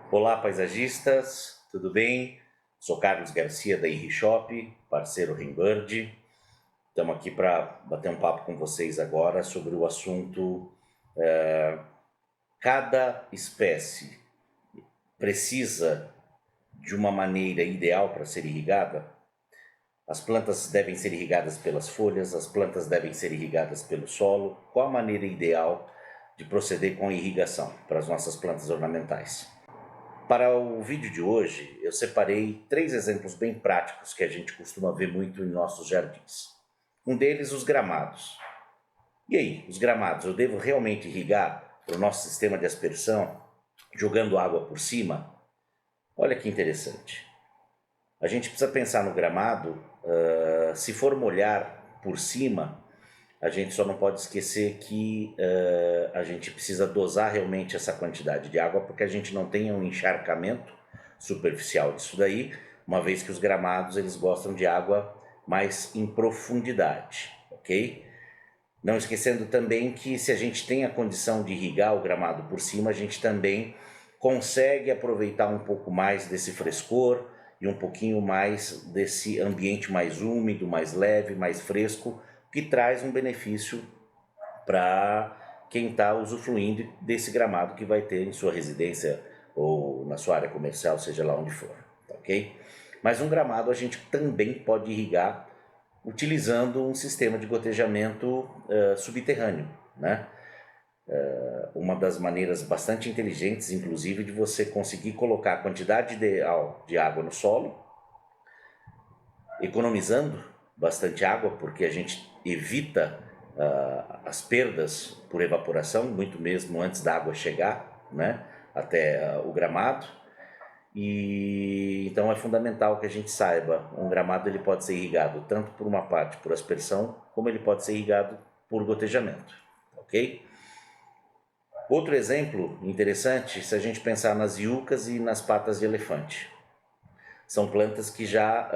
Olá, paisagistas, tudo bem? Sou Carlos Garcia da Shop, parceiro Rembird. Estamos aqui para bater um papo com vocês agora sobre o assunto cada espécie precisa de uma maneira ideal para ser irrigada? As plantas devem ser irrigadas pelas folhas, as plantas devem ser irrigadas pelo solo. Qual a maneira ideal de proceder com a irrigação para as nossas plantas ornamentais? Para o vídeo de hoje, eu separei 3 exemplos bem práticos que a gente costuma ver muito em nossos jardins. Um deles, os gramados. E aí, os gramados, eu devo realmente irrigar para o nosso sistema de aspersão, jogando água por cima? Olha que interessante. A gente precisa pensar no gramado, se for molhar por cima, a gente só não pode esquecer que a gente precisa dosar realmente essa quantidade de água, porque a gente não tem um encharcamento superficial disso daí, uma vez que os gramados eles gostam de água mais em profundidade, ok? Não esquecendo também que se a gente tem a condição de irrigar o gramado por cima, a gente também consegue aproveitar um pouco mais desse frescor e um pouquinho mais desse ambiente mais úmido, mais leve, mais fresco, que traz um benefício para quem está usufruindo desse gramado que vai ter em sua residência ou na sua área comercial, seja lá onde for, ok? Mas um gramado a gente também pode irrigar utilizando um sistema de gotejamento subterrâneo, né? Uma das maneiras bastante inteligentes, inclusive, de você conseguir colocar a quantidade ideal de água no solo, economizando bastante água, porque a gente evita as perdas por evaporação, muito mesmo antes da água chegar, né, até o gramado. E então é fundamental que a gente saiba, um gramado ele pode ser irrigado tanto por uma parte por aspersão, como ele pode ser irrigado por gotejamento, ok? Outro exemplo interessante, se a gente pensar nas iucas e nas patas de elefante. São plantas que já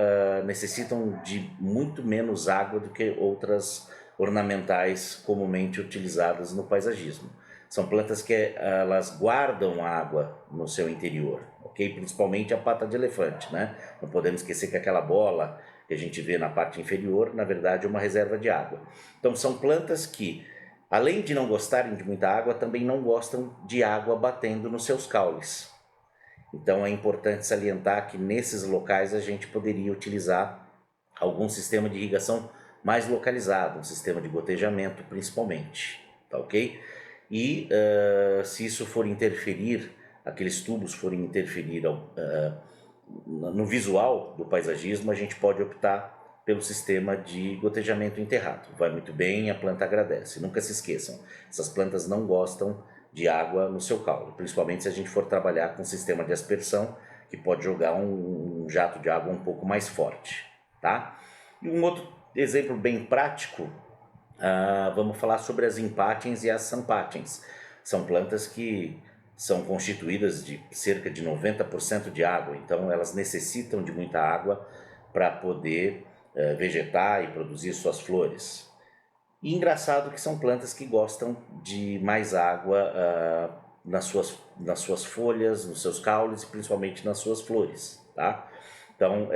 necessitam de muito menos água do que outras ornamentais comumente utilizadas no paisagismo. São plantas que elas guardam água no seu interior, ok? Principalmente a pata de elefante, né? Não podemos esquecer que aquela bola que a gente vê na parte inferior, na verdade, é uma reserva de água. Então são plantas que, além de não gostarem de muita água, também não gostam de água batendo nos seus caules. Então é importante salientar que nesses locais a gente poderia utilizar algum sistema de irrigação mais localizado, um sistema de gotejamento principalmente, tá ok? E se isso for interferir, aqueles tubos forem interferir no visual do paisagismo, a gente pode optar pelo sistema de gotejamento enterrado. Vai muito bem, a planta agradece. Nunca se esqueçam, essas plantas não gostam de água no seu caule, principalmente se a gente for trabalhar com sistema de aspersão, que pode jogar um jato de água um pouco mais forte, tá? E um outro exemplo bem prático, vamos falar sobre as impatens e as sampatens. São plantas que são constituídas de cerca de 90% de água, então elas necessitam de muita água para poder vegetar e produzir suas flores. E engraçado que são plantas que gostam de mais água nas suas folhas, nos seus caules e principalmente nas suas flores, tá? Então,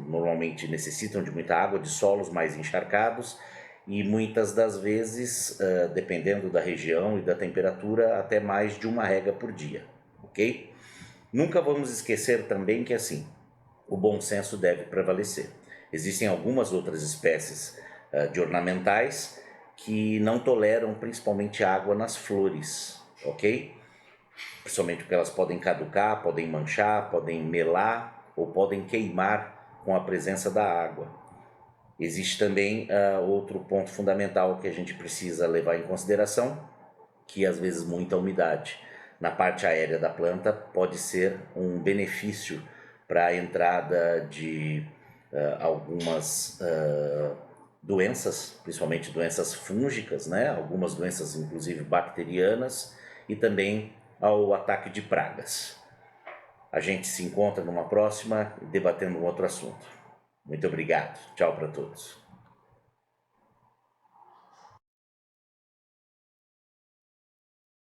normalmente necessitam de muita água, de solos mais encharcados e muitas das vezes, dependendo da região e da temperatura, até mais de uma rega por dia, ok? Nunca vamos esquecer também que assim, o bom senso deve prevalecer. Existem algumas outras espécies de ornamentais que não toleram principalmente água nas flores, ok? Principalmente porque elas podem caducar, podem manchar, podem melar ou podem queimar com a presença da água. Existe também outro ponto fundamental que a gente precisa levar em consideração, que às vezes muita umidade na parte aérea da planta pode ser um benefício para a entrada de algumas doenças, principalmente doenças fúngicas, né? Algumas doenças inclusive bacterianas e também ao ataque de pragas. A gente se encontra numa próxima debatendo um outro assunto. Muito obrigado. Tchau para todos.